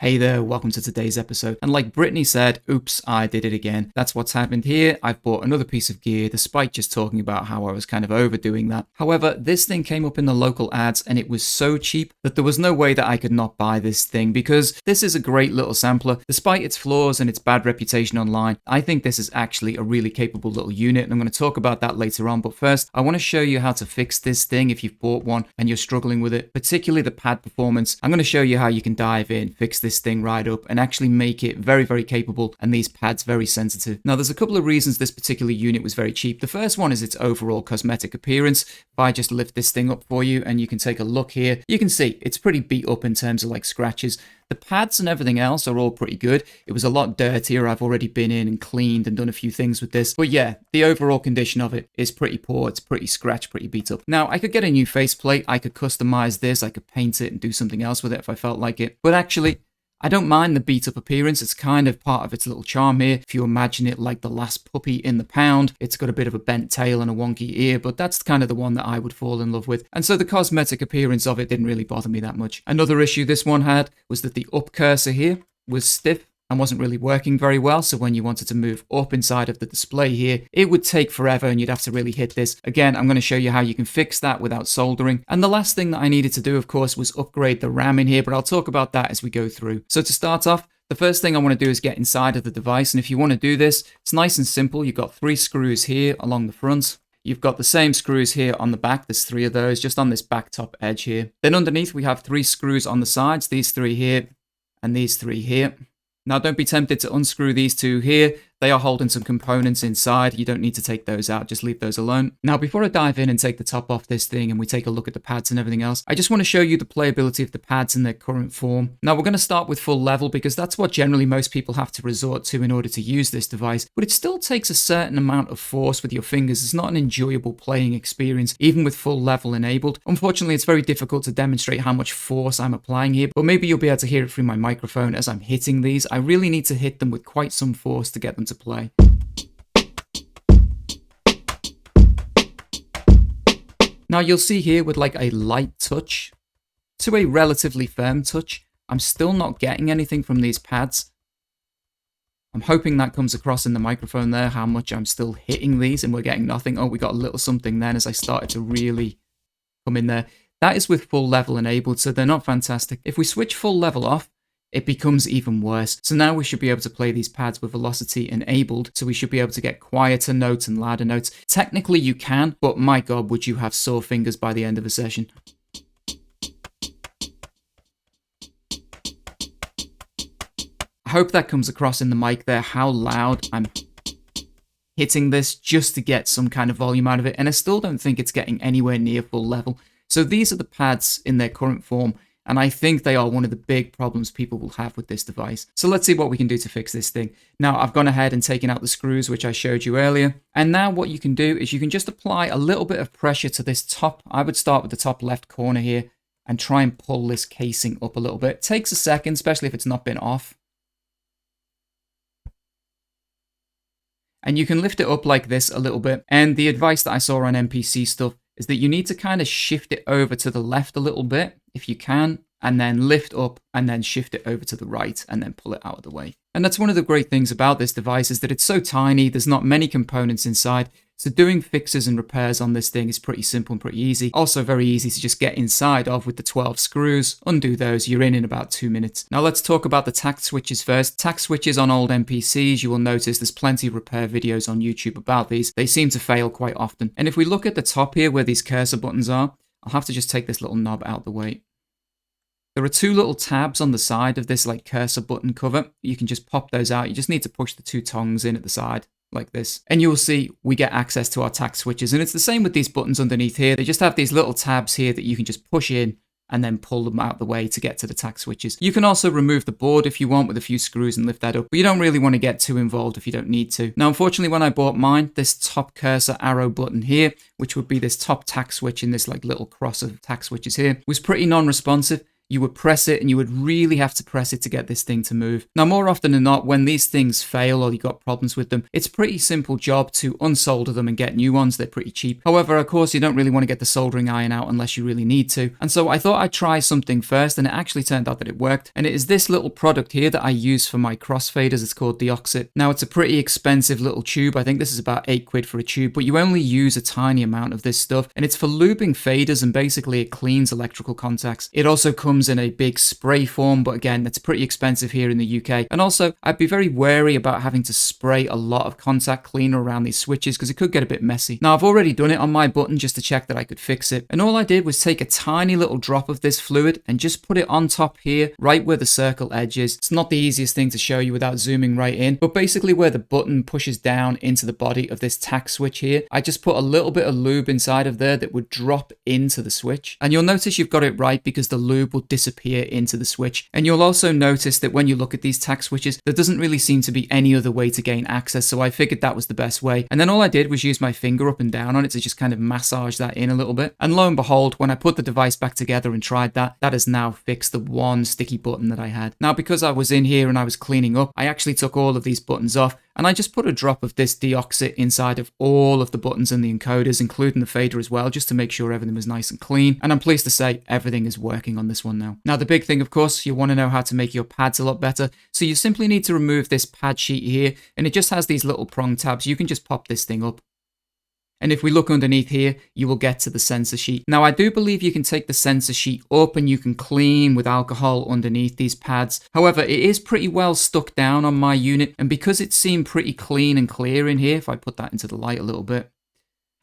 Hey there, welcome to today's episode. And like Brittany said, oops, I did it again. That's what's happened here. I've bought another piece of gear despite just talking about how I was kind of overdoing that. However, this thing came up in the local ads and it was so cheap that there was no way that I could not buy this thing because this is a great little sampler. Despite its flaws and its bad reputation online, I think this is actually a really capable little unit and I'm going to talk about that later on. But first, I want to show you how to fix this thing if you've bought one and you're struggling with it, particularly the pad performance. I'm going to show you how you can dive in, fix this thing right up and actually make it very, very capable and these pads very sensitive. Now, there's a couple of reasons this particular unit was very cheap. The first one is its overall cosmetic appearance. If I just lift this thing up for you and you can take a look here, you can see it's pretty beat up in terms of like scratches. The pads and everything else are all pretty good. It was a lot dirtier. I've already been in and cleaned and done a few things with this. But yeah, the overall condition of it is pretty poor. It's pretty scratched, pretty beat up. Now, I could get a new faceplate. I could customize this. I could paint it and do something else with it if I felt like it. But actually, I don't mind the beat up appearance. It's kind of part of its little charm here. If you imagine it like the last puppy in the pound, it's got a bit of a bent tail and a wonky ear, but that's kind of the one that I would fall in love with. And so the cosmetic appearance of it didn't really bother me that much. Another issue this one had was that the up cursor here was stiff and wasn't really working very well. So when you wanted to move up inside of the display here, it would take forever and you'd have to really hit this. Again, I'm going to show you how you can fix that without soldering. And the last thing that I needed to do, of course, was upgrade the RAM in here, but I'll talk about that as we go through. So to start off, the first thing I want to do is get inside of the device. And if you want to do this, it's nice and simple. You've got 3 screws here along the front. You've got the same screws here on the back. There's 3 of those just on this back top edge here. Then underneath, we have 3 screws on the sides. These 3 here and these 3 here. Now, don't be tempted to unscrew these 2 here. They are holding some components inside. You don't need to take those out. Just leave those alone. Now, before I dive in and take the top off this thing and we take a look at the pads and everything else, I just want to show you the playability of the pads in their current form. Now, we're going to start with full level because that's what generally most people have to resort to in order to use this device. But it still takes a certain amount of force with your fingers. It's not an enjoyable playing experience, even with full level enabled. Unfortunately, it's very difficult to demonstrate how much force I'm applying here, but maybe you'll be able to hear it through my microphone as I'm hitting these. I really need to hit them with quite some force to get them to play. Now you'll see here with like a light touch to a relatively firm touch, I'm still not getting anything from these pads. I'm hoping that comes across in the microphone there, how much I'm still hitting these and we're getting nothing. Oh, we got a little something then as I started to really come in there. That is with full level enabled, so they're not fantastic. If we switch full level off, it becomes even worse. So now we should be able to play these pads with velocity enabled, so we should be able to get quieter notes and louder notes. Technically you can, but my God, would you have sore fingers by the end of a session. I hope that comes across in the mic there, how loud I'm hitting this just to get some kind of volume out of it, and I still don't think it's getting anywhere near full level. So these are the pads in their current form. And I think they are one of the big problems people will have with this device. So let's see what we can do to fix this thing. Now, I've gone ahead and taken out the screws, which I showed you earlier. And now what you can do is you can just apply a little bit of pressure to this top. I would start with the top left corner here and try and pull this casing up a little bit. It takes a second, especially if it's not been off. And you can lift it up like this a little bit. And the advice that I saw on MPC stuff is that you need to kind of shift it over to the left a little bit, if you can, and then lift up and then shift it over to the right and then pull it out of the way. And that's one of the great things about this device is that it's so tiny, there's not many components inside, so doing fixes and repairs on this thing is pretty simple and pretty easy. Also very easy to just get inside of with the 12 screws, undo those, you're in about 2 minutes. Now let's talk about the tact switches first. Tact switches on old MPCs, you will notice there's plenty of repair videos on YouTube about these. They seem to fail quite often. And if we look at the top here where these cursor buttons are, I'll have to just take this little knob out of the way. There are 2 little tabs on the side of this like cursor button cover. You can just pop those out. You just need to push the 2 tongs in at the side like this. And you'll see we get access to our tact switches. And it's the same with these buttons underneath here. They just have these little tabs here that you can just push in and then pull them out of the way to get to the tact switches. You can also remove the board if you want with a few screws and lift that up, but you don't really want to get too involved if you don't need to. Now, unfortunately, when I bought mine, this top cursor arrow button here, which would be this top tact switch in this like little cross of tact switches here, was pretty non-responsive. you would press it and you would really have to press it to get this thing to move. Now, more often than not, when these things fail or you got problems with them, it's a pretty simple job to unsolder them and get new ones. They're pretty cheap. However, of course, you don't really want to get the soldering iron out unless you really need to. And so I thought I'd try something first, and it actually turned out that it worked. And it is this little product here that I use for my crossfaders. It's called Deoxit. Now, it's a pretty expensive little tube. I think this is about £8 for a tube, but you only use a tiny amount of this stuff, and it's for lubing faders, and basically it cleans electrical contacts. It also comes in a big spray form, but again, that's pretty expensive here in the UK. And also, I'd be very wary about having to spray a lot of contact cleaner around these switches because it could get a bit messy. Now, I've already done it on my button just to check that I could fix it, and all I did was take a tiny little drop of this fluid and just put it on top here, right where the circle edge is. It's not the easiest thing to show you without zooming right in, but basically where the button pushes down into the body of this tact switch here, I just put a little bit of lube inside of there that would drop into the switch. And you'll notice you've got it right because the lube will disappear into the switch. And you'll also notice that when you look at these tact switches, there doesn't really seem to be any other way to gain access, so I figured that was the best way. And then all I did was use my finger up and down on it to just kind of massage that in a little bit. And lo and behold, when I put the device back together and tried that, that has now fixed the one sticky button that I had. Now, because I was in here and I was cleaning up, I actually took all of these buttons off, and I just put a drop of this Deoxit inside of all of the buttons and the encoders, including the fader as well, just to make sure everything was nice and clean. And I'm pleased to say everything is working on this one now. Now, the big thing, of course, you want to know how to make your pads a lot better. So you simply need to remove this pad sheet here, and it just has these little prong tabs. You can just pop this thing up. And if we look underneath here, you will get to the sensor sheet. Now, I do believe you can take the sensor sheet up and you can clean with alcohol underneath these pads. However, it is pretty well stuck down on my unit. And because it seemed pretty clean and clear in here, if I put that into the light a little bit,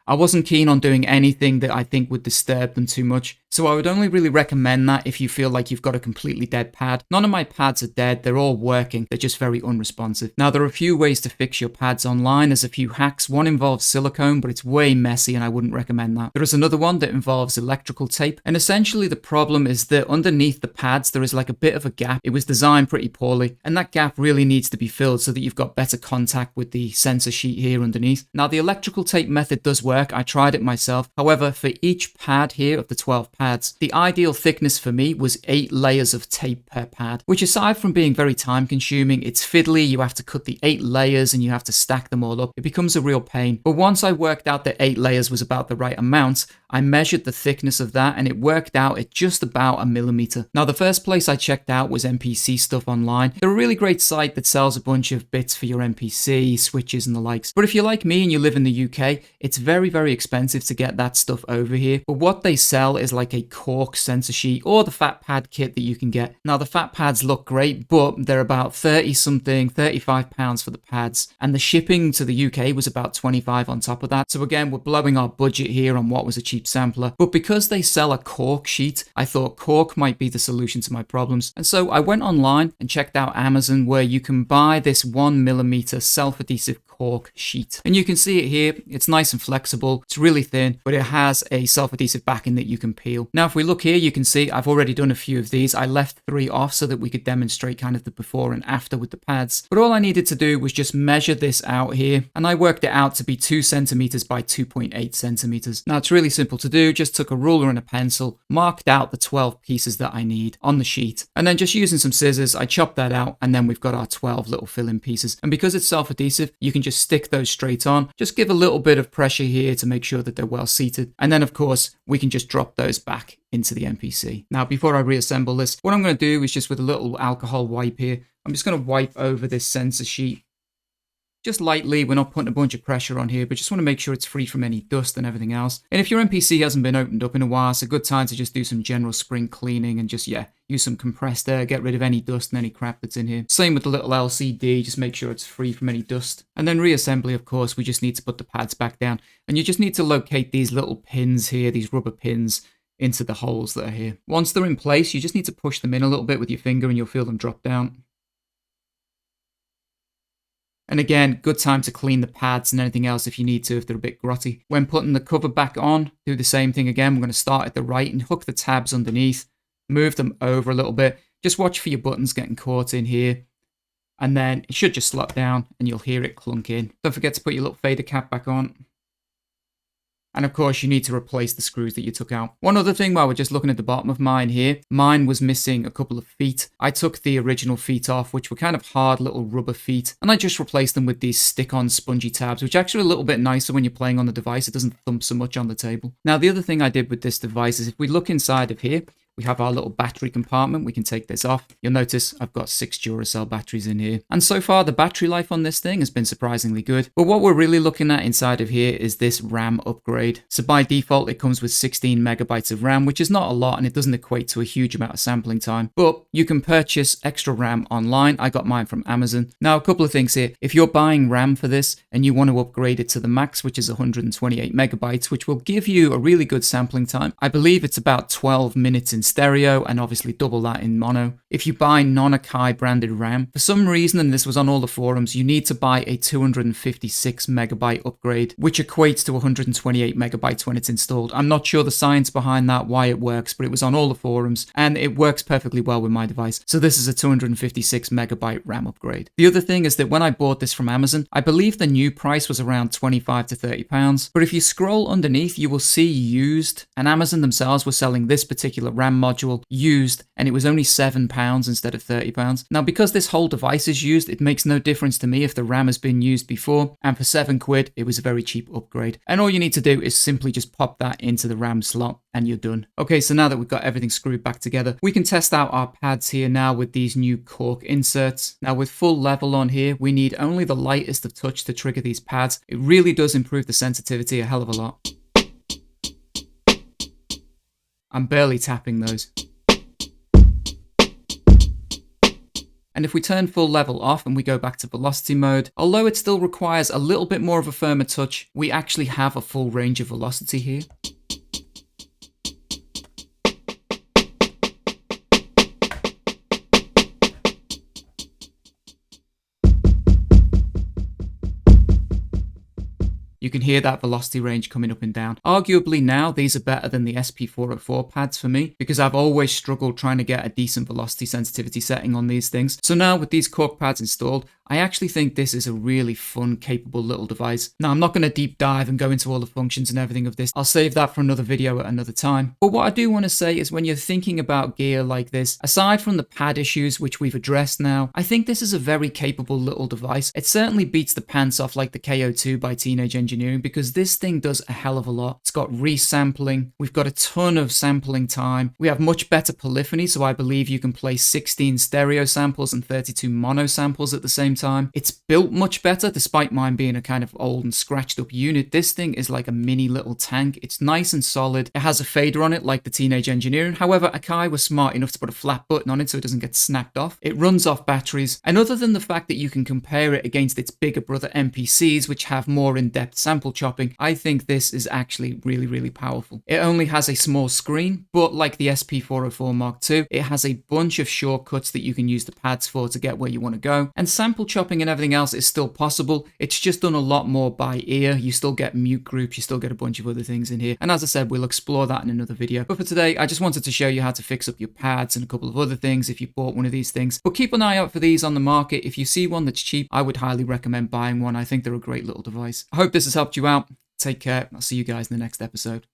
I wasn't keen on doing anything that I think would disturb them too much. So I would only really recommend that if you feel like you've got a completely dead pad. None of my pads are dead, they're all working, they're just very unresponsive. Now, there are a few ways to fix your pads online. There's a few hacks. One involves silicone, but it's way messy and I wouldn't recommend that. There is another one that involves electrical tape, and essentially the problem is that underneath the pads there is like a bit of a gap. It was designed pretty poorly, and that gap really needs to be filled so that you've got better contact with the sensor sheet here underneath. Now, the electrical tape method does work. I tried it myself. However, for each pad here of the 12 pads, the ideal thickness for me was 8 layers of tape per pad, which aside from being very time consuming, it's fiddly. You have to cut the 8 layers and you have to stack them all up. It becomes a real pain. But once I worked out that 8 layers was about the right amount, I measured the thickness of that and it worked out at just about 1 millimeter. Now, the first place I checked out was MPC stuff online. They're a really great site that sells a bunch of bits for your MPC, switches and the likes. But if you're like me and you live in the UK, it's very, very expensive to get that stuff over here. But what they sell is like a cork sensor sheet or the fat pad kit that you can get. Now, the fat pads look great, but they're about 30 something, £35 for the pads. And the shipping to the UK was about 25 on top of that. So again, we're blowing our budget here on what was a cheap sampler. But because they sell a cork sheet, I thought cork might be the solution to my problems. And so I went online and checked out Amazon, where you can buy this 1 millimeter self-adhesive cork sheet. And you can see it here. It's nice and flexible. It's really thin, but it has a self-adhesive backing that you can peel. Now, if we look here, you can see I've already done a few of these. I left 3 off so that we could demonstrate kind of the before and after with the pads. But all I needed to do was just measure this out here, and I worked it out to be 2 centimeters by 2.8 centimeters. Now, it's really simple to do. Just took a ruler and a pencil, marked out the 12 pieces that I need on the sheet, and then just using some scissors, I chopped that out, and then we've got our 12 little fill-in pieces. And because it's self-adhesive, you can just stick those straight on. Just give a little bit of pressure here to make sure that they're well seated. And then, of course, we can just drop those back into the MPC. Now, before I reassemble this, what I'm going to do is just with a little alcohol wipe here, I'm just going to wipe over this sensor sheet. Just lightly. We're not putting a bunch of pressure on here, but just want to make sure it's free from any dust and everything else. And if your MPC hasn't been opened up in a while, it's a good time to just do some general spring cleaning and just, use some compressed air, get rid of any dust and any crap that's in here. Same with the little LCD, just make sure it's free from any dust. And then reassembly, of course, we just need to put the pads back down. And you just need to locate these little pins here, these rubber pins, into the holes that are here. Once they're in place, you just need to push them in a little bit with your finger and you'll feel them drop down. And again, good time to clean the pads and anything else if you need to, if they're a bit grotty. When putting the cover back on, do the same thing again. We're going to start at the right and hook the tabs underneath. Move them over a little bit. Just watch for your buttons getting caught in here. And then it should just slot down and you'll hear it clunk in. Don't forget to put your little fader cap back on. And of course, you need to replace the screws that you took out. One other thing while we're just looking at the bottom of mine here, mine was missing a couple of feet. I took the original feet off, which were kind of hard little rubber feet, and I just replaced them with these stick-on spongy tabs, which are actually a little bit nicer when you're playing on the device. It doesn't thump so much on the table. Now, the other thing I did with this device is if we look inside of here, we have our little battery compartment. We can take this off. You'll notice I've got 6 Duracell batteries in here. And so far, the battery life on this thing has been surprisingly good. But what we're really looking at inside of here is this RAM upgrade. So by default, it comes with 16 megabytes of RAM, which is not a lot, and it doesn't equate to a huge amount of sampling time. But you can purchase extra RAM online. I got mine from Amazon. Now, a couple of things here. If you're buying RAM for this and you want to upgrade it to the max, which is 128 megabytes, which will give you a really good sampling time. I believe it's about 12 minutes in stereo and obviously double that in mono. If you buy non-Akai branded RAM, for some reason, and this was on all the forums, you need to buy a 256 megabyte upgrade, which equates to 128 megabytes when it's installed. I'm not sure the science behind that, why it works, but it was on all the forums and it works perfectly well with my device. So this is a 256 megabyte RAM upgrade. The other thing is that when I bought this from Amazon, I believe the new price was around 25 to 30 pounds. But if you scroll underneath, you will see used, and Amazon themselves were selling this particular RAM module used, and it was only £7 instead of £30. Now, because this whole device is used, it makes no difference to me if the RAM has been used before, and for £7, it was a very cheap upgrade. And all you need to do is simply just pop that into the RAM slot, and you're done. Okay, so now that we've got everything screwed back together, we can test out our pads here now with these new cork inserts. Now, with full level on here, we need only the lightest of touch to trigger these pads. It really does improve the sensitivity a hell of a lot. I'm barely tapping those. And if we turn full level off and we go back to velocity mode, although it still requires a little bit more of a firmer touch, we actually have a full range of velocity here. You can hear that velocity range coming up and down. Arguably now, these are better than the SP404 pads for me, because I've always struggled trying to get a decent velocity sensitivity setting on these things. So now with these cork pads installed, I actually think this is a really fun, capable little device. Now, I'm not going to deep dive and go into all the functions and everything of this. I'll save that for another video at another time. But what I do want to say is when you're thinking about gear like this, aside from the pad issues, which we've addressed now, I think this is a very capable little device. It certainly beats the pants off like the KO2 by Teenage Engineering, because this thing does a hell of a lot. It's got resampling. We've got a ton of sampling time. We have much better polyphony, so I believe you can play 16 stereo samples and 32 mono samples at the same time. It's built much better, despite mine being a kind of old and scratched up unit. This thing is like a mini little tank. It's nice and solid. It has a fader on it like the Teenage Engineering. However, Akai was smart enough to put a flat button on it so it doesn't get snapped off. It runs off batteries. And other than the fact that you can compare it against its bigger brother MPCs, which have more in-depth sample chopping, I think this is actually really, really powerful. It only has a small screen, but like the SP404 Mark II, it has a bunch of shortcuts that you can use the pads for to get where you want to go. And sample chopping and everything else is still possible. It's just done a lot more by ear. You still get mute groups, you still get a bunch of other things in here. And as I said, we'll explore that in another video. But for today, I just wanted to show you how to fix up your pads and a couple of other things if you bought one of these things. But keep an eye out for these on the market. If you see one that's cheap, I would highly recommend buying one. I think they're a great little device. I hope this has helped you out. Take care. I'll see you guys in the next episode.